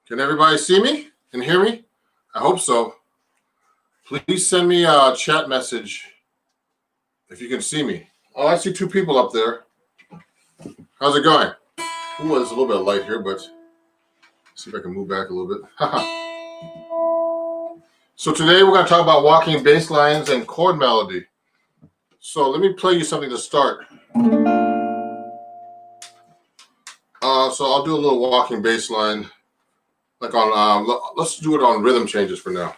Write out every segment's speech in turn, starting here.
Can everybody see me and hear me? I hope so. Please send me a chat message if you can see me. Oh, I see two people up there. How's it going? Ooh, there's a little bit of light here, but see if I can move back a little bit. So today we're going to talk about walking bass lines and chord melody. So let me play you something to start. So I'll do a little walking bass line, like on. Let's do it on rhythm changes for now.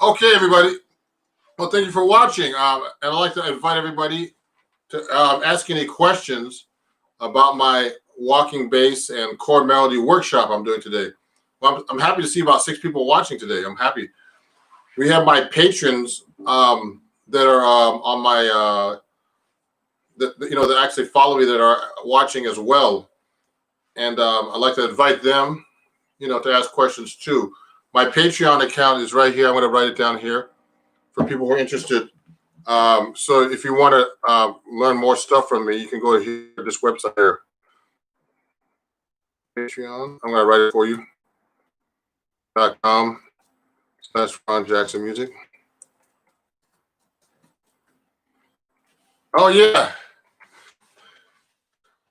Okay, everybody. Well, thank you for watching. And I'd like to invite everybody to ask any questions about my walking bass and chord melody workshop I'm doing today. Well, I'm happy to see about 6 people watching today. I'm happy. We have my patrons that are on my, that actually follow me that are watching as well. And I'd like to invite them, to ask questions too. My Patreon account is right here. I'm going to write it down here for people who are interested. So if you want to learn more stuff from me, you can go to this website here. Patreon. I'm going to write it for you. .com/Ron Jackson Music. Oh yeah.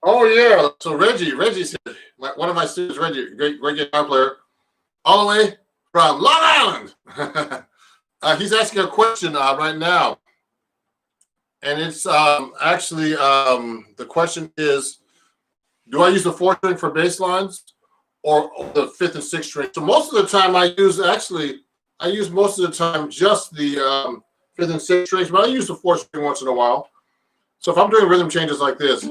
Oh yeah. So Reggie's here. One of my students, Reggie, great guitar player, all the way from Long Island. He's asking a question right now. And it's actually, the question is, do I use the 4th string for bass lines or the 5th and 6th string? So most of the time I use most of the time just the 5th and 6th strings, but I use the 4th string once in a while. So if I'm doing rhythm changes like this.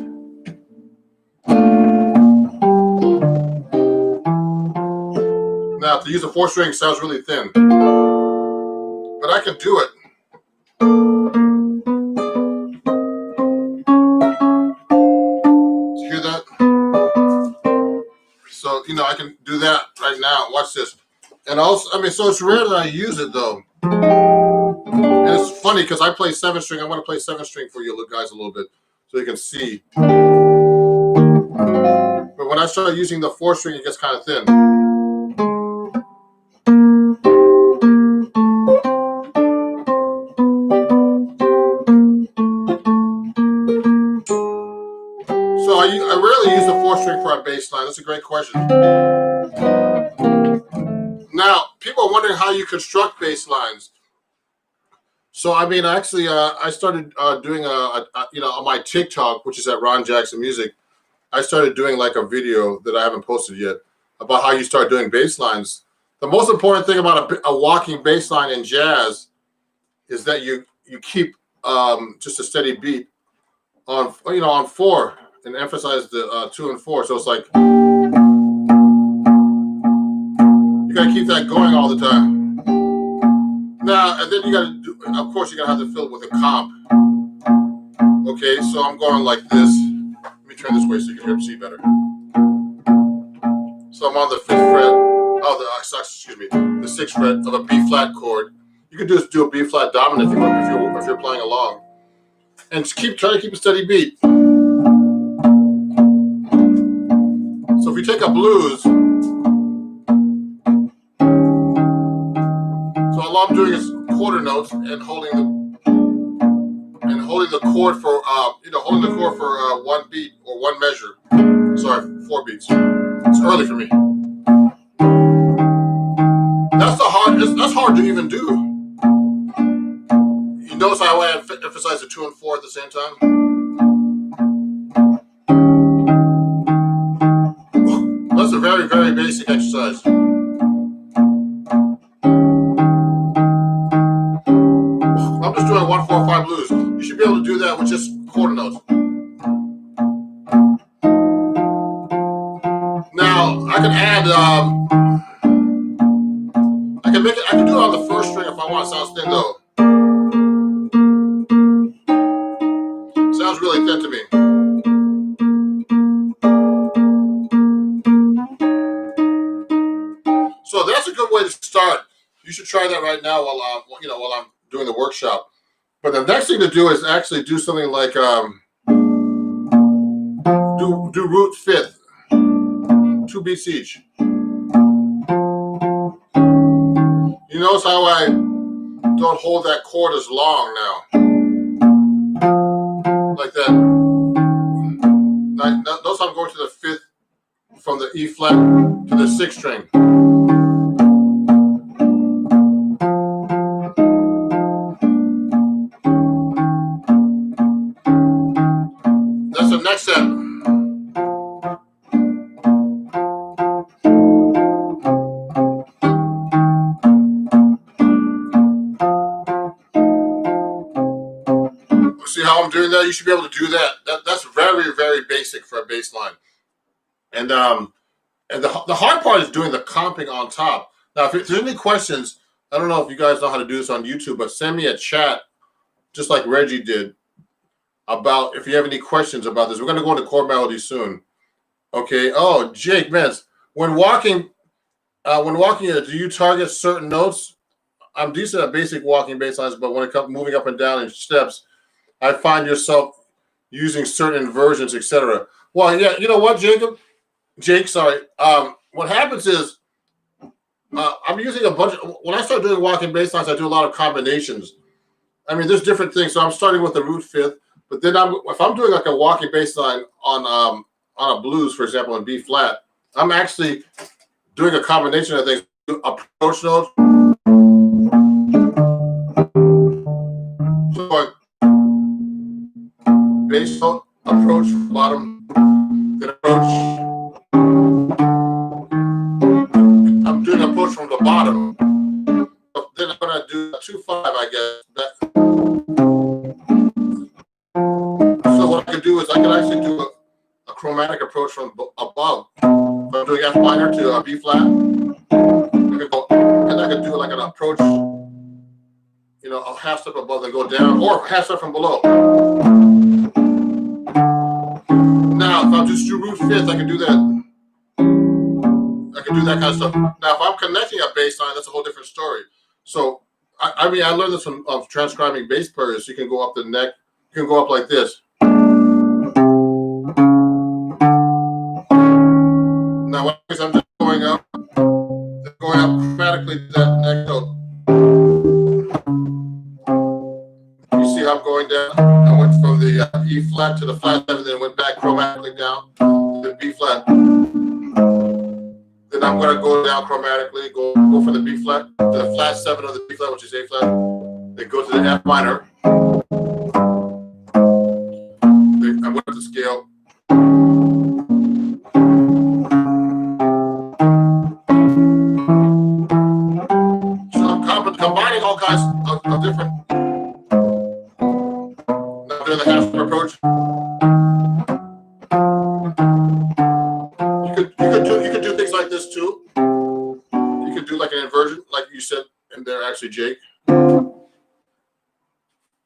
Now to use the 4th string sounds really thin, but I can do it. Hear that? So, I can do that right now. Watch this. And also, so it's rare that I use it though. And it's funny because I play 7th string. I want to play 7th string for you guys a little bit so you can see. But when I start using the 4th string, it gets kind of thin. So I rarely use the 4th string for a bass line. That's a great question. Now, people are wondering how you construct bass lines. So, actually, I started doing on my TikTok, which is at Ron Jackson Music. I started doing like a video that I haven't posted yet about how you start doing bass lines. The most important thing about a walking bass line in jazz is that you keep just a steady beat on on 4 and emphasize the 2 and 4. So it's like you gotta keep that going all the time. Now and then you gotta do. Of course, you gotta have to fill it with a comp. Okay, so I'm going like this. Let me turn this way so you can see better. So I'm on the 5th fret. Oh, the 6th fret of a B flat chord. You could just do a B flat dominant if you're playing along, and just try to keep a steady beat. So if you take a blues, so all I'm doing is quarter notes and holding the chord for holding the chord for 1 beat or 1 measure. Sorry, 4 beats. It's early for me. That's hard to even do. You notice how I emphasize the 2 and 4 at the same time? That's a very, very basic exercise. I'm just doing 1, 4, 5 blues. You should be able to do that with just quarter notes. Now I can add. I can do it on the 1st string if I want. It sounds thin though. Sounds really thin to me. So that's a good way to start. You should try that right now while I'm doing the workshop. But the next thing to do is actually do something like do root 5th, 2 beats each. You notice how I don't hold that chord as long now, like that. Notice I'm going to the 5th from the E flat to the 6th string. That's the next step. See how I'm doing that? You should be able to do that. That's very, very basic for a bass line. And the hard part is doing the comping on top. Now, if there's any questions, I don't know if you guys know how to do this on YouTube, but send me a chat, just like Reggie did, about if you have any questions about this. We're going to go into Chord Melody soon. Okay. Oh, Jake Mens, when walking, do you target certain notes? I'm decent at basic walking bass lines, but when it comes moving up and down in steps, I find yourself using certain inversions, etc. Well, yeah, you know what, Jake, sorry. What happens is I'm using a bunch. When I start doing walking bass lines, I do a lot of combinations. I mean, there's different things. So I'm starting with the root 5th, but then if I'm doing like a walking bass line on a blues, for example, in B flat, I'm actually doing a combination of things. Approach notes. So bass note, approach from the bottom, then approach. I'm doing approach from the bottom. Then I'm gonna do a 2-5, I guess. So what I can do is I can actually do a chromatic approach from above. If I'm doing F minor to B flat, I can go, and I can do like an approach, a half step above and go down, or half step from below. Now, if I just do root 5th, I can do that. I can do that kind of stuff. Now, if I'm connecting a bass line, that's a whole different story. So, I learned this from transcribing bass players. You can go up the neck. You can go up like this. Now, when I'm just going up chromatically to that neck note. You see how I'm going down? I went from the E flat to the flat 7, then went back chromatically down to the B flat. Then I'm going to go down chromatically, go from the B flat to the flat 7 of the B flat, which is A flat. Then go to the F minor. I went up the scale. could do things like this too. You could do like an inversion, like you said in there, actually, Jake.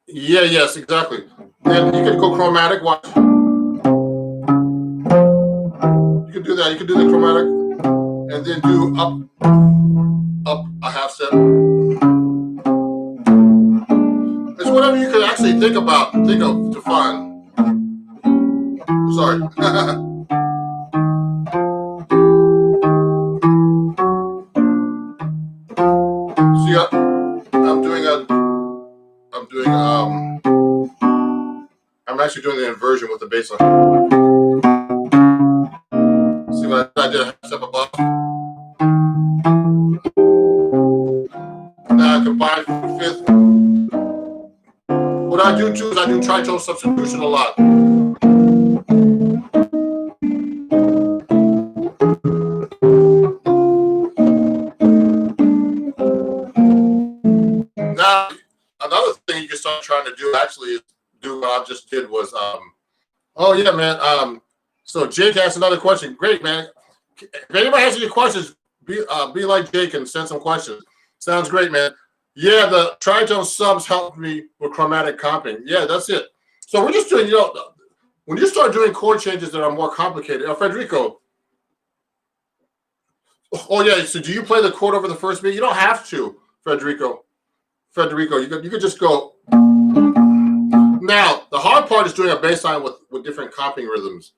Yeah, yes, exactly. And you could go chromatic. Watch. You could do that. You could do the chromatic, and then do up a half step. It's whatever you could actually think of to find. Sorry. See, I'm actually doing the inversion with the bass line. See what I did a half step above. Now I combine fifth. What I do too is I do tritone substitution a lot. Now, another thing you can start trying to do actually is do what I just did was, oh yeah, man. So Jake asked another question. Great, man. If anybody has any questions, be like Jake and send some questions. Sounds great, man. Yeah, the tritone subs helped me with chromatic comping. Yeah, that's it. So we're just doing, when you start doing chord changes that are more complicated. Federico. Oh yeah. So do you play the chord over the first beat? You don't have to, Federico. You could just go. Now, the hard part is doing a bass line with different comping rhythms.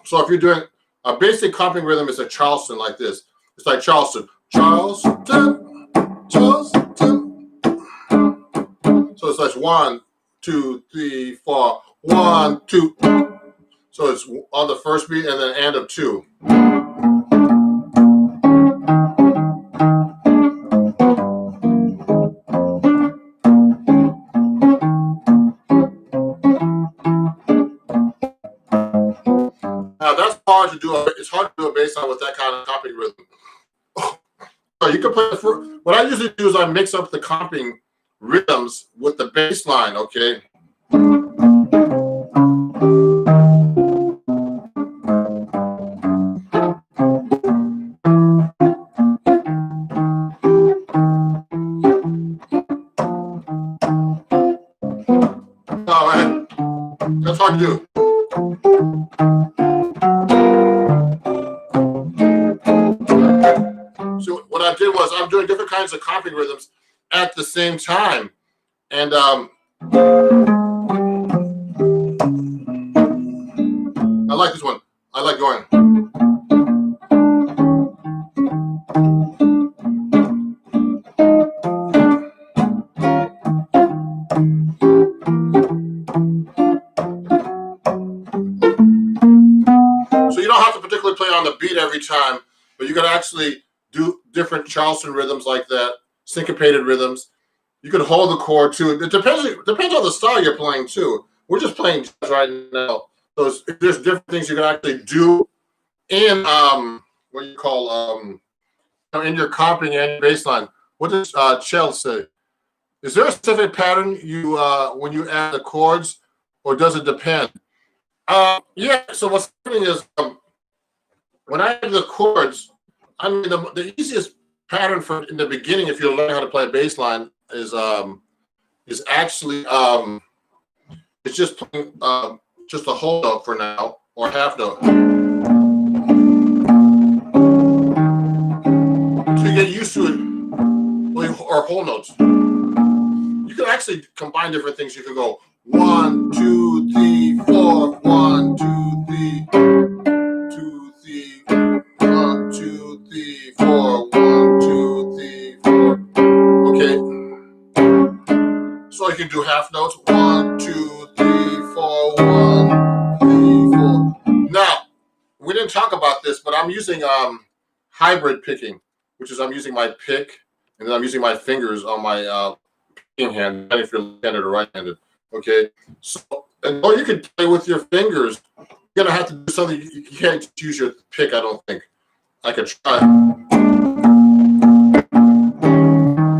So if you're doing a basic comping rhythm, is a Charleston like this. It's like Charleston. Charleston. So it's like 1, 2, 3, 4. 1, 2. So it's on the first beat and then and of 2. Now that's hard to do. It's hard to do a bass line with that kind of comping rhythm. So you can play what I usually do is I mix up the comping rhythms with the bass line, okay? Oh man, that's hard to do. So what I did was I'm doing different kinds of comping rhythms at the same time. And I like this one. I like going. So you don't have to particularly play on the beat every time, but you can actually do different Charleston rhythms like that, syncopated rhythms. You can hold the chord too. It depends on the style you're playing too. We're just playing jazz right now. So there's different things you can actually do in what you call in your comping and your bass line. What does Chell say? Is there a specific pattern you when you add the chords, or does it depend? Yeah. So what's happening is when I add the chords, I mean the easiest pattern for in the beginning, if you're learning how to play a bass line, is actually it's just playing just a whole note for now or half note. So you get used to it, or whole notes. You can actually combine different things. You can go 1, 2, 3, 4, 1, 2, 3, 2, 3, 1, 2, 3, 4, 1, 2, 3, 4. Okay. So you can do half notes. 1, 2, 3, 4, 1, 3, 4. Now, we didn't talk about this, but I'm using hybrid picking, which is I'm using my pick and then I'm using my fingers on my picking hand, if you're left-handed or right-handed. Okay. So, and you can play with your fingers. You're gonna have to do something. You can't just use your pick. I don't think. I could try.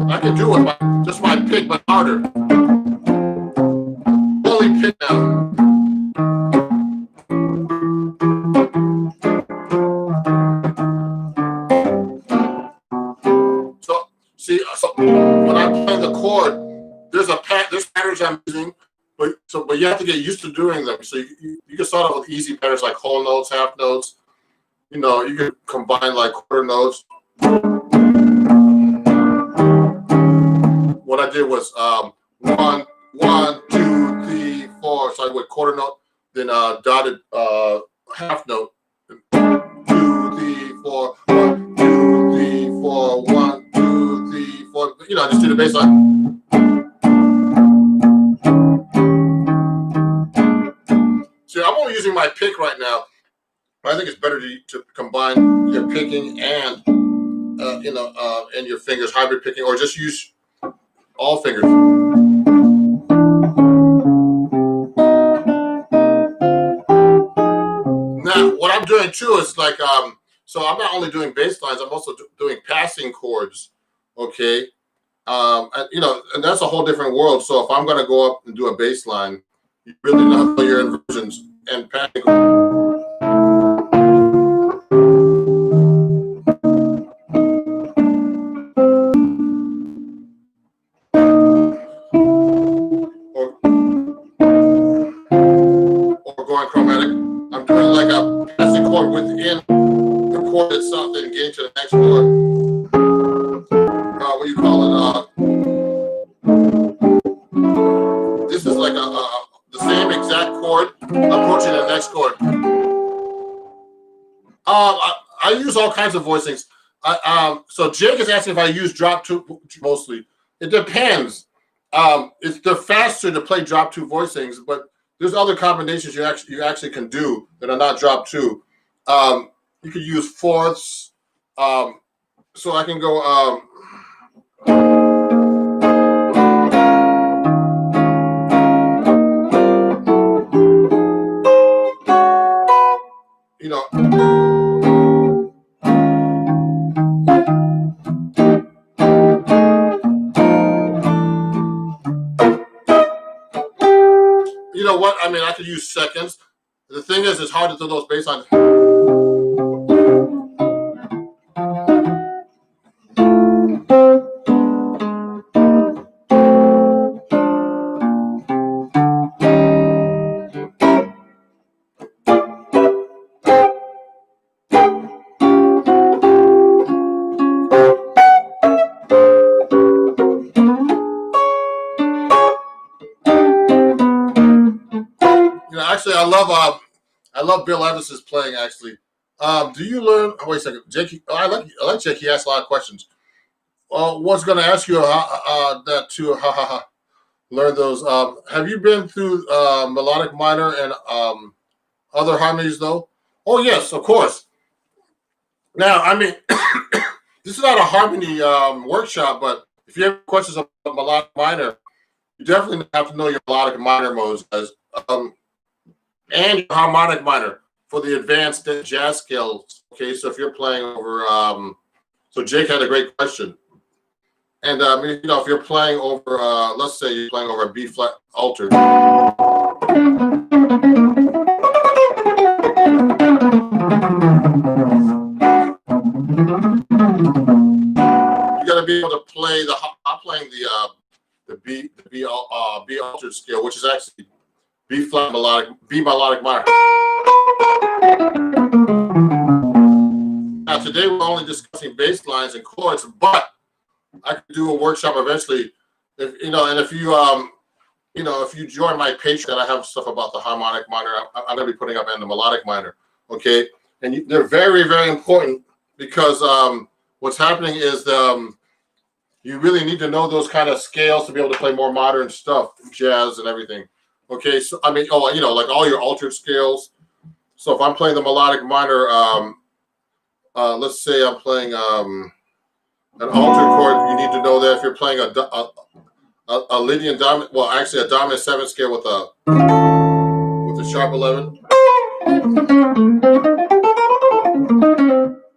I can do it with just my pick, but harder. Only pick now. you have to get used to doing them. So you can start off with easy patterns like whole notes, half notes. You know, you can combine like quarter notes. What I did was 1, 1, 2, 3, 4. So I went quarter note, then dotted half note. 2, 3, 4, 1, 2, 3, 4, 1, 2, 3, 4. You know, just do the bass line. See, I'm only using my pick right now. I think it's better to combine your picking and and your fingers, hybrid picking, or just use all fingers. Now, what I'm doing too is like, so I'm not only doing bass lines, I'm also doing passing chords. Okay, and that's a whole different world. So if I'm going to go up and do a bass line, you really know your inversions and passing. Or going chromatic. I'm doing like a passing chord within the chord itself, then getting to the next chord. What do you call it? This is like the same exact chord approaching the next chord. I use all kinds of voicings. So Jake is asking if I use drop two mostly. It depends. They're faster to play drop two voicings, but there's other combinations you actually can do that are not drop two. You could use fourths. So I can go. You know. You know what? I mean, I could use seconds. The thing is, it's hard to do those bass lines. Actually, I love Bill Evans's playing. Actually, do you learn? Oh, wait a second, Jake. I like Jake. He asks a lot of questions. Was going to ask you that too. Learn those. Have you been through melodic minor and other harmonies though? Oh yes, of course. Now, I mean, this is not a harmony workshop, but if you have questions about melodic minor, you definitely have to know your melodic minor modes as and your harmonic minor for the advanced jazz scales. Okay, so if you're playing over, so Jake had a great question. And if you're playing over, let's say you're playing over a B flat altered. You got to be able to play the. I'm playing the B altered scale, which is actually B flat melodic, B melodic minor. Now today we're only discussing bass lines and chords, but I could do a workshop eventually. If you join my Patreon, I have stuff about the harmonic minor. I'm going to be putting up and the melodic minor. Okay, and they're very, very important because what's happening is you really need to know those kind of scales to be able to play more modern stuff, jazz and everything. Okay, so I mean, like all your altered scales. So if I'm playing the melodic minor, let's say I'm playing an altered chord, you need to know that if you're playing a Lydian dominant, well, actually a dominant 7 scale with a sharp 11.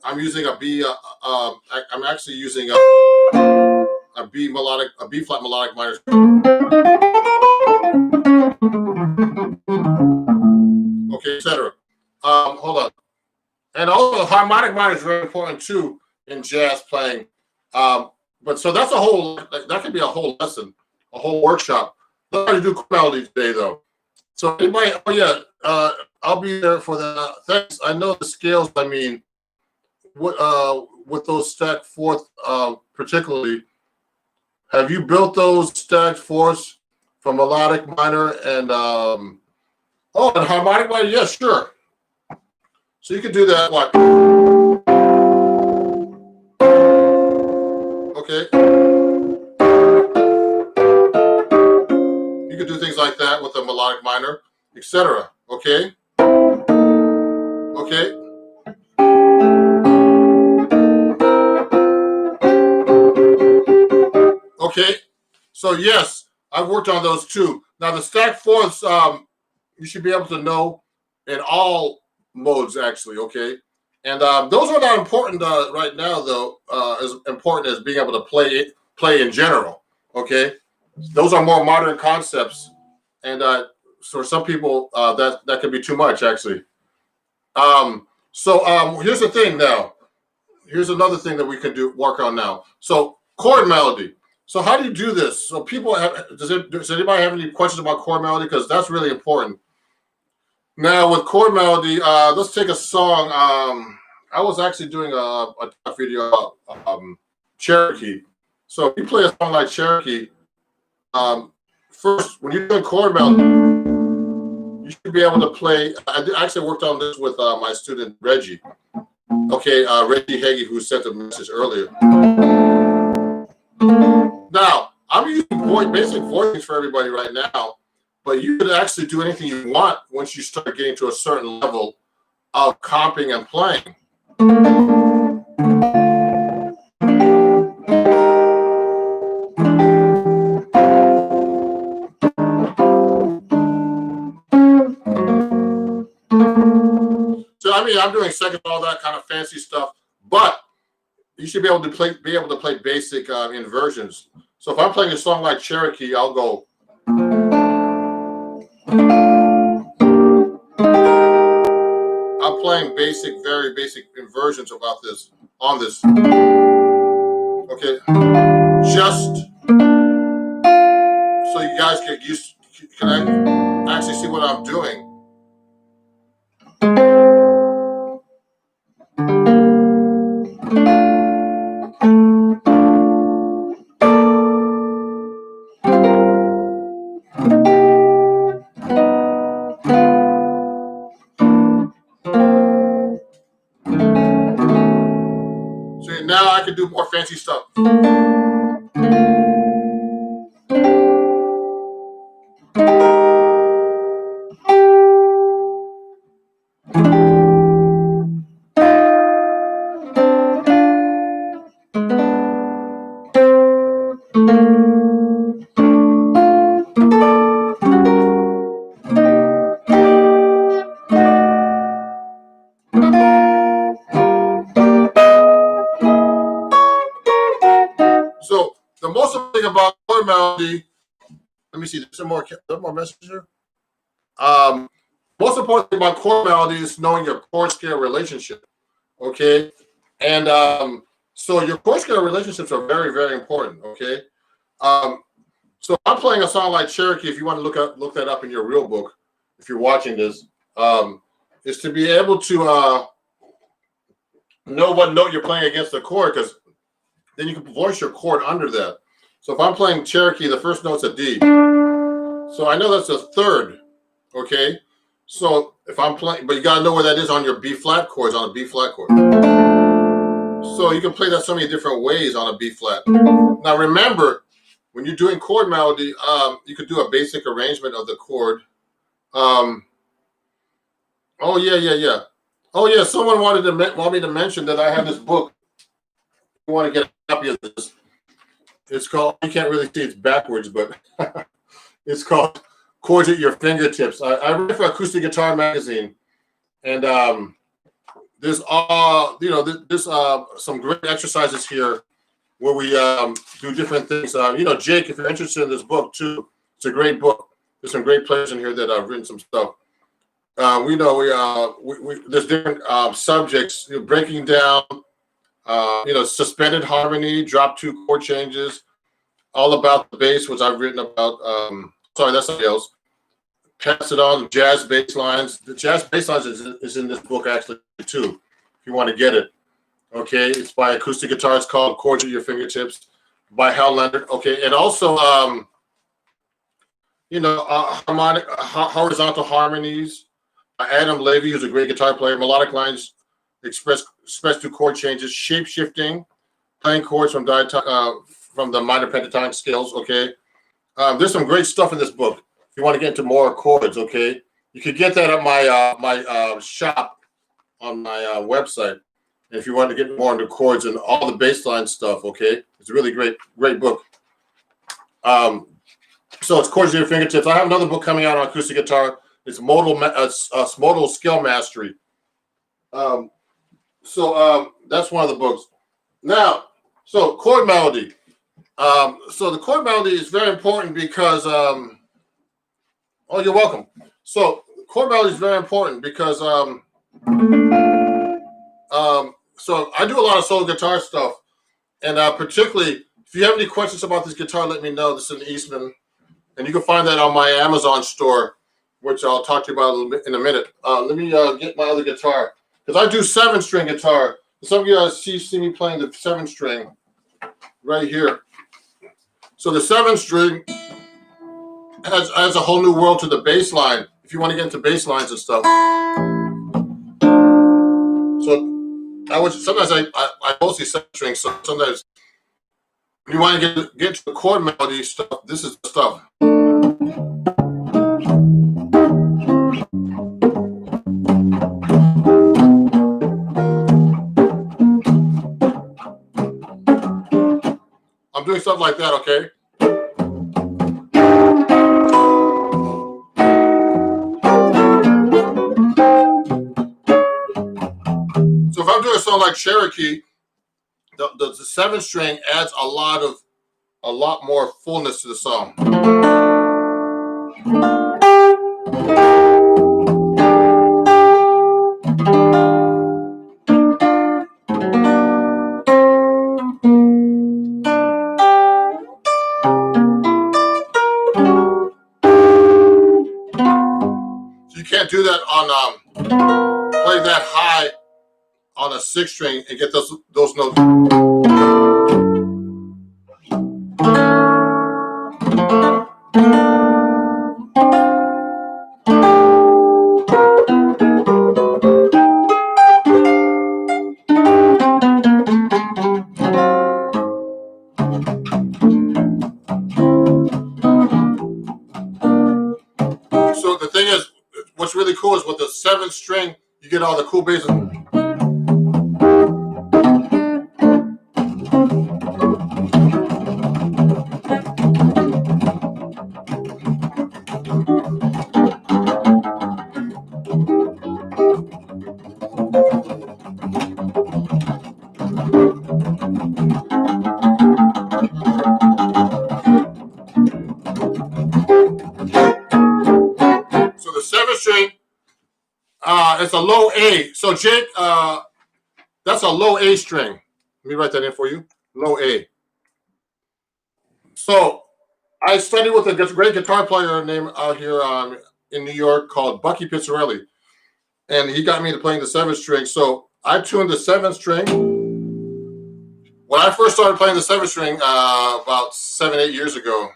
I'm using a B. I'm actually using a B flat melodic minor. Okay, etc. Hold on. And also, harmonic minor is very important too in jazz playing. But so that's that could be a whole lesson, a whole workshop. Let's try to do chord melody today, though. So anybody, oh yeah, I'll be there for that. Thanks. I know the scales. I mean, with those stacked fourth, particularly, have you built those stacked fourths from melodic minor and oh, and harmonic minor? Yeah, sure. So you could do that. What? Okay. You could do things like that with a melodic minor, etc. Okay. Okay. Okay. So yes, I've worked on those too. Now the stacked fourths, you should be able to know in all modes actually. Okay. And those are not important right now, though. As important as being able to play in general. Okay, those are more modern concepts, and for some people, that can be too much, actually. Here's the thing now. Here's another thing that we can work on now. So chord melody. So how do you do this? So people does anybody have any questions about chord melody? Because that's really important. Now with chord melody, let's take a song. I was actually doing a video Cherokee. So if you play a song like Cherokee, first when you're doing chord melody, you should be able to play. I actually worked on this with my student Reggie. Okay, Reggie Hagee, who sent a message earlier. Now I'm using basic voicings for everybody right now, but you could actually do anything you want once you start getting to a certain level of comping and playing. So I mean, I'm doing second, all that kind of fancy stuff, but you should be able to play basic inversions. So if I'm playing a song like Cherokee, I'll go. I'm playing very basic inversions about this on this. Okay, just so you guys get used. Can I actually see what I'm doing? So now I can do more fancy stuff. So the most important thing about chord melody, let me see, there's some more messages here. Most important thing about chord melody is knowing your chord scale relationship. Okay, and so your chord scale relationships are very important. Okay, so I'm playing a song like Cherokee. If you want to look that up in your real book, if you're watching this, is to be able to know what note you're playing against the chord, because then you can voice your chord under that. So if I'm playing Cherokee, the first note's a D. So I know that's a third. Okay, so if I'm playing, but you got to know where that is on your B flat chords, on a B flat chord. So you can play that so many different ways on a B flat. Now remember, when you're doing chord melody, you could do a basic arrangement of the chord. Oh yeah. Oh yeah, someone want me to mention that I have this book. You want to get a copy of this? It's called. You can't really see it's backwards, but it's called Chords at Your Fingertips. I read for Acoustic Guitar Magazine, and there's some great exercises here where we do different things. Jake, if you're interested in this book too, it's a great book. There's some great players in here that have written some stuff. There's different subjects, breaking down, suspended harmony, drop two chord changes, all about the bass, which I've written about. Sorry, that's something else. pass it on, jazz bass lines. The jazz bass lines is in this book actually too, if you want to get it. Okay, it's by acoustic guitar. It's called Chords at Your Fingertips by Hal Leonard. Okay, and also, horizontal harmonies. Adam Levy, who's a great guitar player. Melodic lines expressed through chord changes. Shape shifting, playing chords from the minor pentatonic scales. Okay, there's some great stuff in this book. If you want to get into more chords, okay, you could get that at my shop on my website. And if you want to get more into chords and all the bass line stuff, okay, it's a really great book. So it's Chords at Your Fingertips. I have another book coming out on acoustic guitar. It's Modal Skill Mastery. That's one of the books. Now, so Chord Melody. So the Chord Melody is very important because, oh, you're welcome. So Chord Melody is very important because, so I do a lot of solo guitar stuff, and particularly if you have any questions about this guitar, let me know. This is an Eastman, and you can find that on my Amazon store, which I'll talk to you about a little bit in a minute. Let me get my other guitar, because I do 7-string guitar. Some of you guys see me playing the 7-string right here. So the 7-string adds a whole new world to the bass line if you want to get into bass lines and stuff. So sometimes I mostly 7-string, so sometimes when you want to get to the chord melody stuff, this is the stuff. I'm doing stuff like that, okay? So if I'm doing a song like Cherokee, the 7-string adds a lot more fullness to the song. So you can't do that on play that high on a 6-string and get those notes. So the thing is, what's really cool is with the 7-string, you get all the cool basses. So the 7-string, it's a low A. So Jake, that's a low A string. Let me write that in for you. Low A. So I studied with a great guitar player named out here in New York called Bucky Pizzarelli, and he got me to playing the 7-string. So I tuned the 7-string. When I first started playing the 7-string about 7-8 years ago,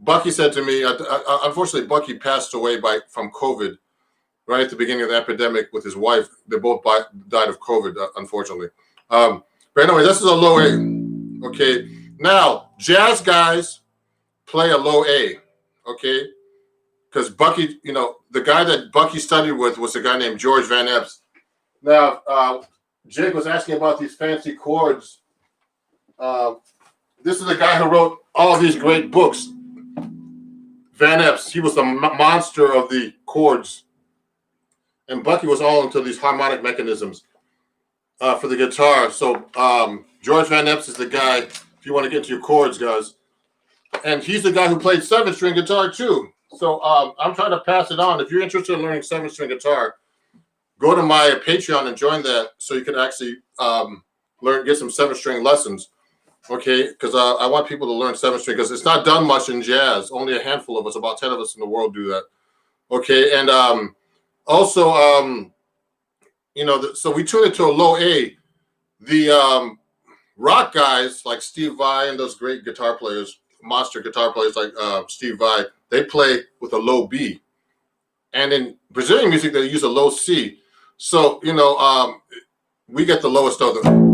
Bucky said to me, unfortunately, Bucky passed away from COVID right at the beginning of the epidemic with his wife. They both died of COVID, unfortunately. But anyway, this is a low A. Okay. Now, jazz guys play a low A. Okay. Because Bucky, the guy that Bucky studied with was a guy named George Van Epps. Now, Jake was asking about these fancy chords. This is the guy who wrote all of these great books. Van Epps, he was the monster of the chords. And Bucky was all into these harmonic mechanisms for the guitar. So George Van Epps is the guy, if you want to get into your chords, guys. And he's the guy who played 7-string guitar too. So I'm trying to pass it on. If you're interested in learning 7-string guitar, go to my Patreon and join that so you can actually get some 7-string lessons. Okay, because I want people to learn 7-string because it's not done much in jazz. Only a handful of us, about 10 of us in the world do that. Okay, and also, so we tune it to a low A. The rock guys like Steve Vai and those great guitar players, monster guitar players like Steve Vai, they play with a low B. And in Brazilian music, they use a low C. So, we get the lowest of them.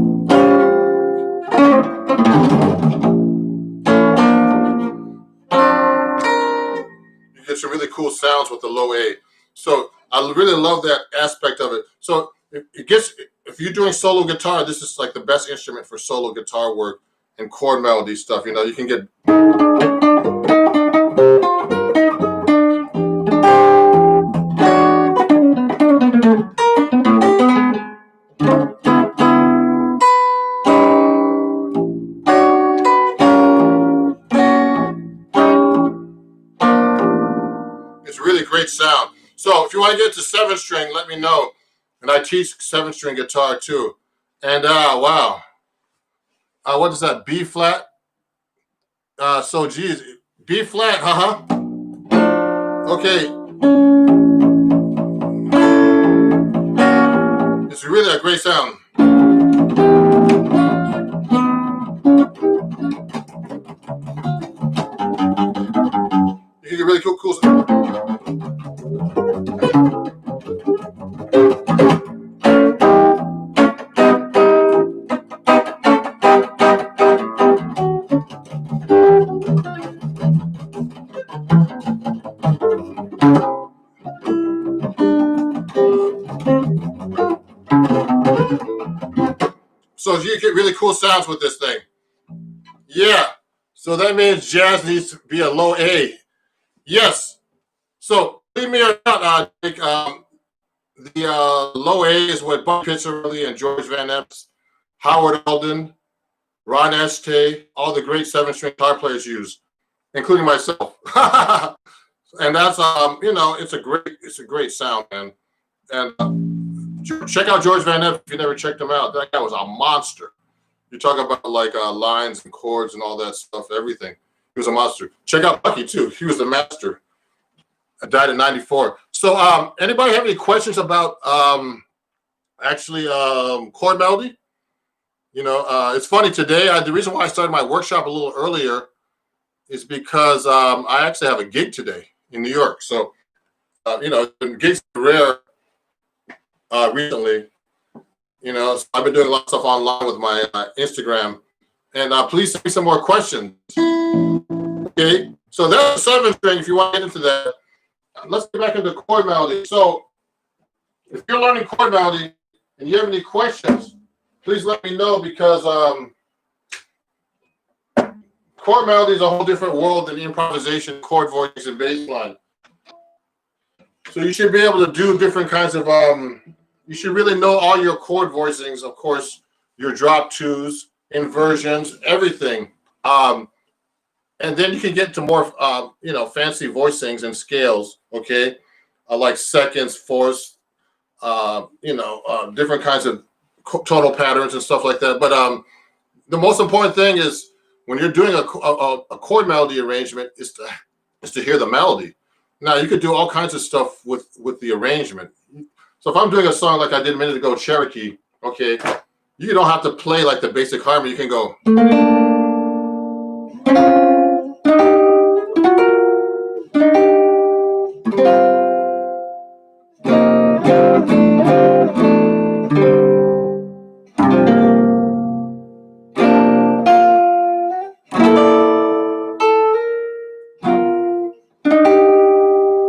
You get some really cool sounds with the low A. So I really love that aspect of it. So if you're doing solo guitar, this is like the best instrument for solo guitar work and chord melody stuff. You can get. It's really great sound. So if you want to get to 7-string, let me know. And I teach 7-string guitar too. And wow. What is that? B flat? So geez. B flat, Okay. It's really a great sound. You can get really cool sound. So you get really cool sounds with this thing. Yeah. So that means jazz needs to be a low A. Yes. So believe me or not, the low A is what Buck Pizzarelli and George Van Ness, Howard Alden, Ron Este, all the great 7-string guitar players use, including myself. And that's it's a great sound, man. And check out George Van Ness if you never checked him out. That guy was a monster. You talk about like lines and chords and all that stuff, everything. He was a monster. Check out Bucky too. He was the master. I died in '94. So anybody have any questions about chord melody? It's funny today. The reason why I started my workshop a little earlier is because I actually have a gig today in New York. So, gigs are rare recently. So I've been doing a lot of stuff online with my Instagram. And please send me some more questions. Okay. So that's 7-string if you want to get into that. Let's get back into chord melody. So if you're learning chord melody and you have any questions, please let me know, because chord melody is a whole different world than improvisation, chord voicings, and bass line. So you should be able to do different kinds of, you should really know all your chord voicings, of course, your drop twos, inversions, everything. And then you can get to more, fancy voicings and scales, okay? Like seconds, fourths, different kinds of tonal patterns and stuff like that. But the most important thing is when you're doing a chord melody arrangement is to hear the melody. Now you could do all kinds of stuff with the arrangement. So if I'm doing a song like I did a minute ago, Cherokee, okay, you don't have to play like the basic harmony. You can go.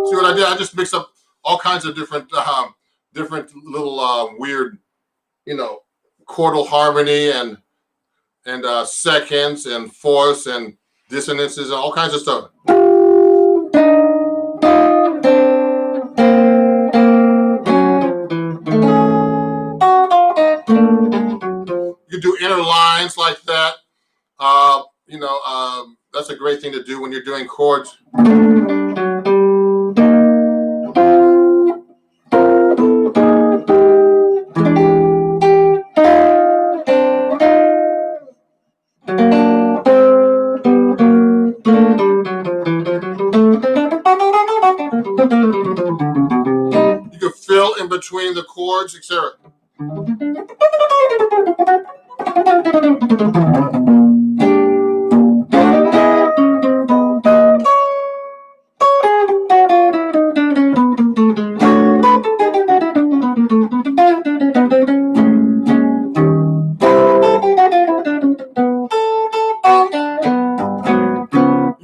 See what I did? I just mixed up all kinds of different little weird, chordal harmony and seconds and fourths and dissonances and all kinds of stuff. You do inner lines like that. That's a great thing to do when you're doing chords. between the chords, etc. You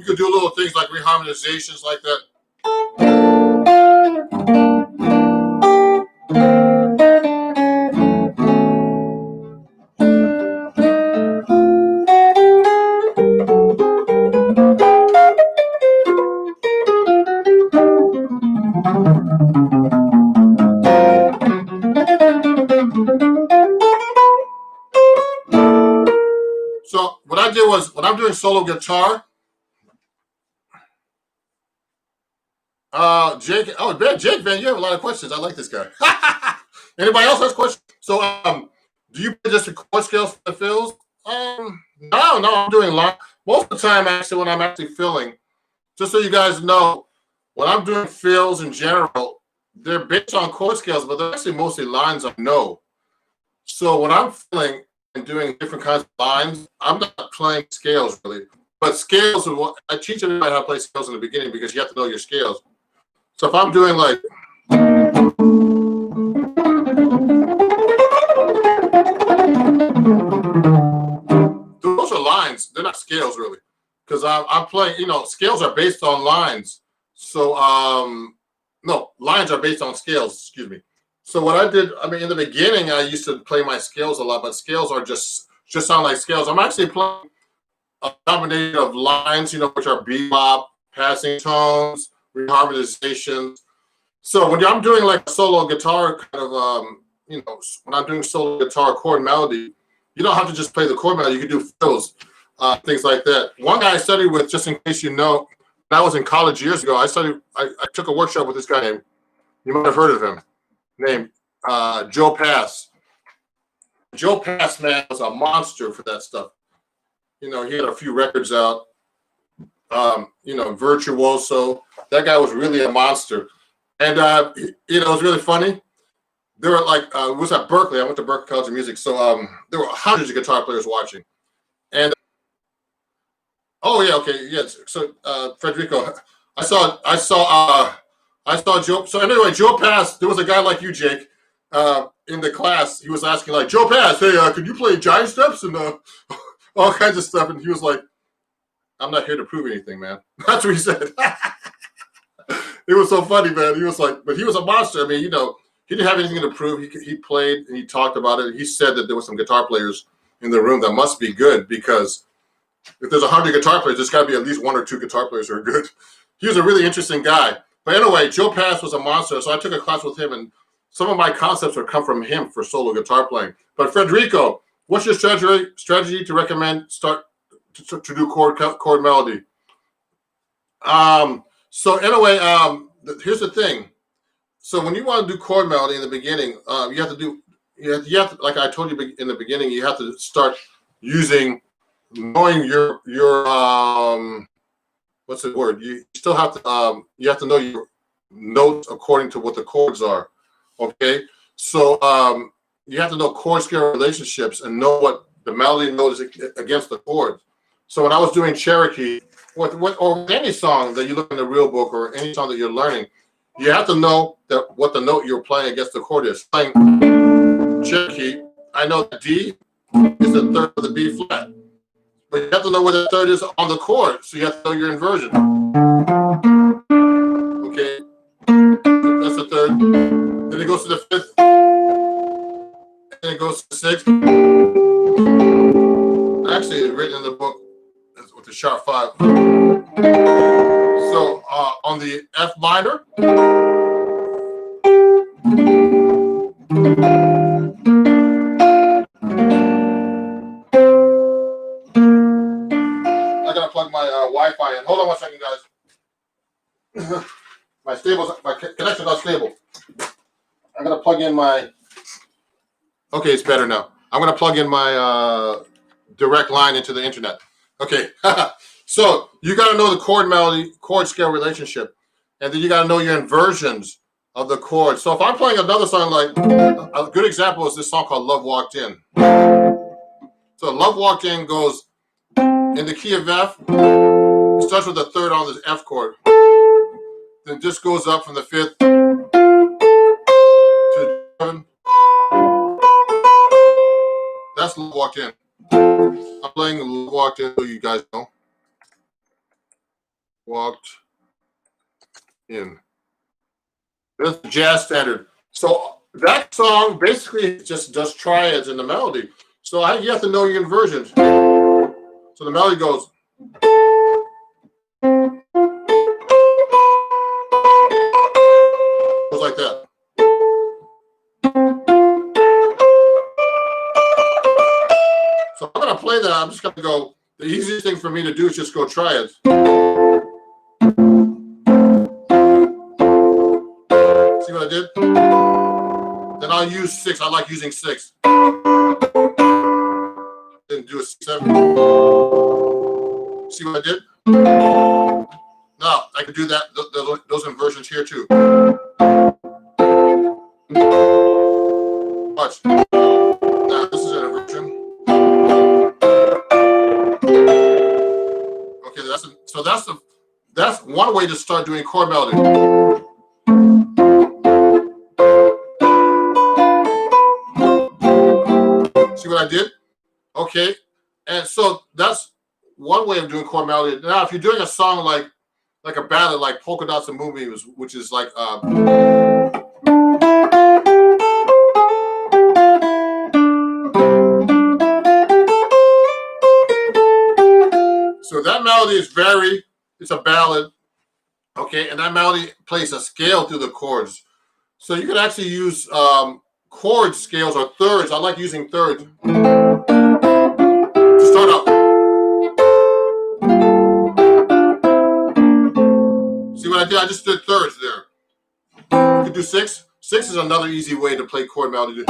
could do little things like reharmonizations like that. So what I did was, when I'm doing solo guitar, Jake, Jake, man, you have a lot of questions. I like this guy. Anybody else has questions? So, do you play just the chord scales for the fills? No, I'm doing line. Most of the time, actually, when I'm actually filling, just so you guys know, when I'm doing fills in general, they're based on chord scales, but they're actually mostly lines I know. So when I'm filling and doing different kinds of lines, I'm not playing scales really. But scales are what I teach everybody how to play scales in the beginning, because you have to know your scales. So if I'm doing like, those are lines, they're not scales really. Because I'm playing, scales are based on lines. So no, lines are based on scales, excuse me. So what I did, in the beginning, I used to play my scales a lot, but scales are just sound like scales. I'm actually playing a combination of lines, which are bebop, passing tones, reharmonizations. So when I'm doing like a solo guitar kind of, when I'm doing solo guitar chord melody, you don't have to just play the chord melody. You can do fills, things like that. One guy I studied with, just in case you know, when I was in college years ago, I took a workshop with this guy named, you might have heard of him, named Joe Pass. Joe Pass, man, was a monster for that stuff. He had a few records out. Virtuoso. That guy was really a monster. And it was really funny. There were like, it was at Berkeley. I went to Berkeley College of Music, so there were hundreds of guitar players watching. And oh yeah, okay, yes. So Federico, I saw Joe. So anyway, Joe Pass. There was a guy like you, Jake, in the class. He was asking like, Joe Pass, hey, could you play giant steps and all kinds of stuff? And he was like, I'm not here to prove anything, man. That's what he said. It was so funny, man. He was like, but he was a monster. He didn't have anything to prove. He played and he talked about it. He said that there were some guitar players in the room that must be good, because if there's 100 guitar players, there's got to be at least one or two guitar players who are good. He was a really interesting guy. But anyway, Joe Pass was a monster. So I took a class with him, and some of my concepts would come from him for solo guitar playing. But Federico, what's your strategy to recommend start to do chord melody? So anyway, here's the thing. So when you want to do chord melody in the beginning, you have to, like I told you in the beginning, you have to start knowing your what's the word? You still have to you have to know your notes according to what the chords are. Okay, so you have to know chord scale relationships and know what the melody note is against the chords. So when I was doing Cherokee, or any song that you look in the real book, or any song that you're learning, you have to know what the note you're playing against the chord is. Playing Cherokee, I know that D is the third of the B flat, but you have to know where the third is on the chord, so you have to know your inversion. Okay, that's the third. Then it goes to the fifth, and it goes to the sixth. Actually, it's written in the book with the sharp 5. So on the F minor, I gotta plug my Wi-Fi in. Hold on one second, guys. My connection's not stable. I'm gonna plug in my. Okay, it's better now. I'm gonna plug in my direct line into the internet. Okay, so you got to know the chord melody, chord scale relationship, and then you got to know your inversions of the chord. So if I'm playing another song, like a good example is this song called Love Walked In. So Love Walked In goes in the key of F. It starts with the third on the F chord. Then just goes up from the fifth to the 7. That's Love Walked In. I'm playing Love Walked In so you guys know. Walked In. That's the jazz standard. So that song basically just does triads in the melody. So you have to know your inversions. So the melody goes like that. So I'm gonna play that. I'm just gonna go. The easiest thing for me to do is just go triads. See what I did? Then I'll use 6. I like using 6. Then do a 7. See what I did? Now I can do that. Those inversions here too. Watch. Now this is an inversion. Okay, that's one way to start doing chord melody. See what I did? Okay, and so that's one way of doing chord melody. Now, if you're doing a song like a ballad, like Polka Dots and Moonbeams, which is like so that melody is it's a ballad, okay, and that melody plays a scale through the chords. So you could actually use chord scales or thirds. I like using thirds to start out. See what I did? I just did thirds there. You could do 6. 6 is another easy way to play chord melody. This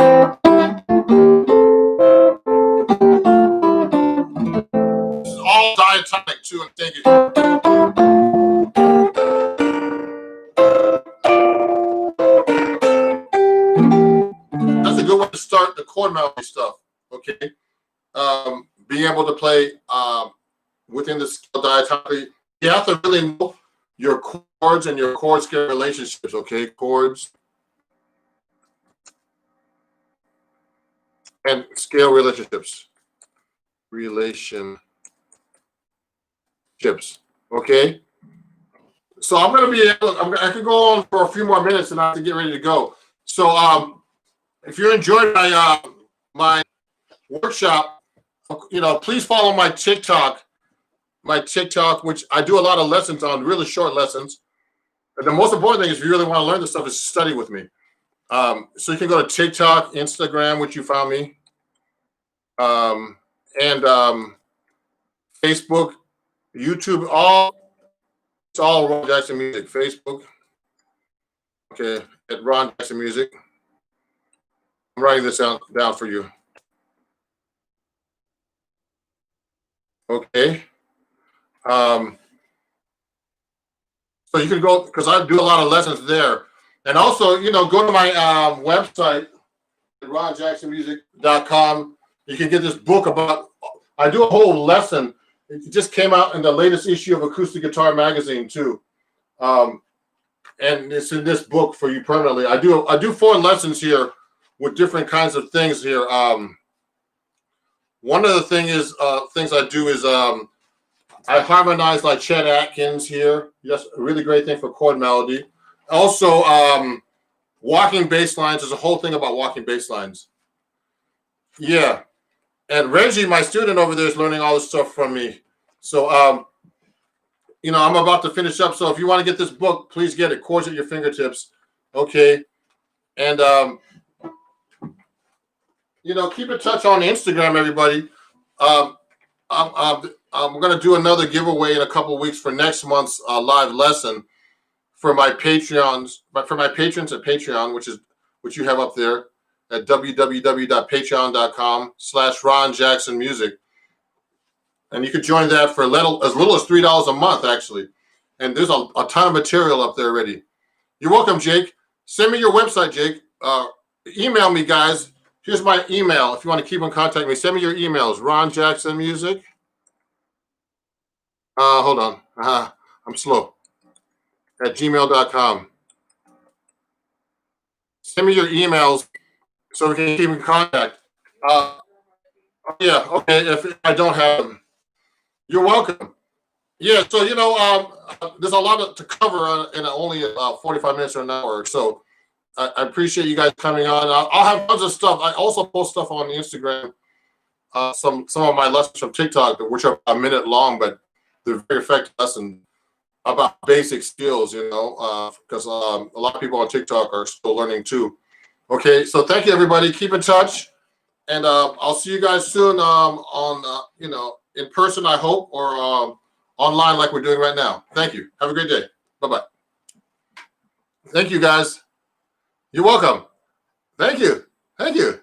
is all diatonic too, I'm thinking. That's a good way to start the chord melody stuff, okay? Being able to play within the scale diatonically. You have to really know your chords and your chord scale relationships, okay? Chords and scale relationships. Okay? So I'm going to be able, I could go on for a few more minutes and I have to get ready to go. So if you're enjoying my workshop, please follow my TikTok, which I do a lot of lessons on, really short lessons. And the most important thing is if you really want to learn this stuff is study with me. So you can go to TikTok, Instagram, which you found me, and Facebook, YouTube, it's all Ron Jackson Music. Facebook, okay, at Ron Jackson Music. I'm writing this down for you. Okay. So you can go, because I do a lot of lessons there. And also, go to my website, ronjacksonmusic.com. You can get this book I do a whole lesson. It just came out in the latest issue of Acoustic Guitar Magazine too. And it's in this book for you permanently. I do 4 lessons here with different kinds of things here. One of the things I do is I harmonize like Chet Atkins here. That's a really great thing for chord melody. Also, walking bass lines. There's a whole thing about walking bass lines. Yeah. And Reggie, my student over there, is learning all this stuff from me. So, I'm about to finish up. So if you want to get this book, please get it. Chords at your fingertips. Okay. And, keep in touch on Instagram, everybody. I'm going to do another giveaway in a couple of weeks for next month's live lesson for my patrons at Patreon, which you have up there at www.patreon.com/Ron Jackson Music. And you could join that for as little as $3 a month, actually. And there's a ton of material up there already. You're welcome, Jake. Send me your website, Jake. Email me, guys. Here's my email. If you want to keep in contact with me, send me your emails. Ron Jackson Music. Hold on. I'm slow. At gmail.com. Send me your emails so we can keep in contact. Yeah, okay. If I don't have them, you're welcome. Yeah, so there's a lot to cover in only 45 minutes or an hour. So I appreciate you guys coming on. I'll have tons of stuff. I also post stuff on Instagram. Some of my lessons from TikTok, which are a minute long, but they're very effective lessons about basic skills. Because a lot of people on TikTok are still learning too. Okay, so thank you, everybody. Keep in touch, and I'll see you guys soon. On in person, I hope, or online, like we're doing right now. Thank you. Have a great day. Bye bye. Thank you, guys. You're welcome. Thank you. Thank you.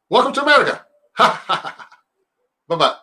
Welcome to America. Bye bye.